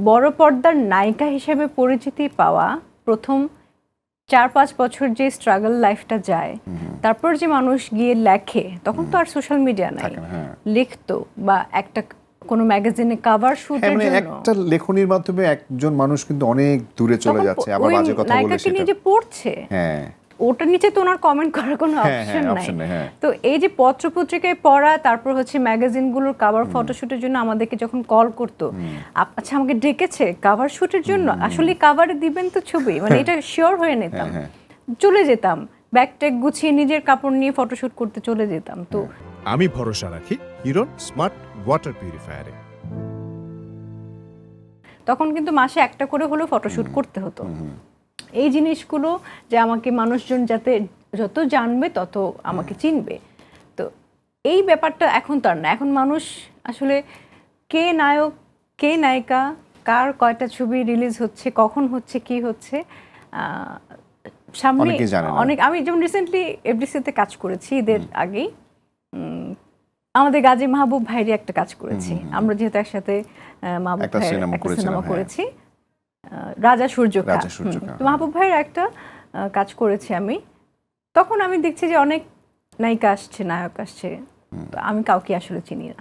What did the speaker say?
বড় পর্দার নায়িকা হিসেবে পরিচিতি পাওয়া প্রথম 4-5 বছর যে স্ট্রাগল লাইফটা যায়, তারপর যে মানুষ গিয়ে লেখে, তখন তো আর সোশ্যাল মিডিয়া নাই, লিখতো বা একটা কোনো ম্যাগাজিনে কভার শুটের জন্য একটা লেখনির মাধ্যমে একজন মানুষ কিন্তু অনেক দূরে চলে যাচ্ছে, আবার বাজে কথা বলে সেটা নিয়ে যে পড়ছে, ওটার নিচে তো ওনার কমেন্ট করার কোনো অপশন নাই। তো এই যে পত্রপত্রিকায় পড়া, তারপর হচ্ছে ম্যাগাজিনগুলোর কভার ফটোশুটের জন্য আমাদেরকে যখন কল করতো, আচ্ছা আমাকে ডেকেছে কভার শুটের জন্য, আসলে কভারে দিবেন তো ছবি, মানে এটা শিওর হয়ে নিতাম, চলে যেতাম, ব্যাগ ট্যাগ গুছিয়ে নিজের কাপড় নিয়ে ফটোশুট করতে চলে যেতাম। তো আমি ভরসা রাখি হিরন স্মার্ট ওয়াটার পিউরিফায়ারে। তখন কিন্তু মাসে একটা করে হলেও ফটোশুট করতে হতো। এই জিনিসগুলো যে আমাকে মানুষজন যাতে যত জানবে তত আমাকে চিনবে, তো এই ব্যাপারটা এখন তো আর না। এখন মানুষ আসলে কে নায়ক কে নায়িকা, কার কয়টা ছবি রিলিজ হচ্ছে, কখন হচ্ছে, কি হচ্ছে, সামনে অনেক। আমি যেমন রিসেন্টলি এফডিসিতে কাজ করেছি ঈদের আগেই, আমাদের গাজী মাহবুব ভাইয়ের একটা কাজ করেছি আমরা, যেহেতু একসাথে মাহবুব ভাইয়ের একটা সিনেমা করেছি, রাজা সূর্য খা। মাহবুব ভাইয়ের একটা কাজ করেছি আমি। তখন আমি দেখছি যে অনেক নায়িকা আসছে, নায়ক আসছে, আমি কাউকে আসলে চিনি না।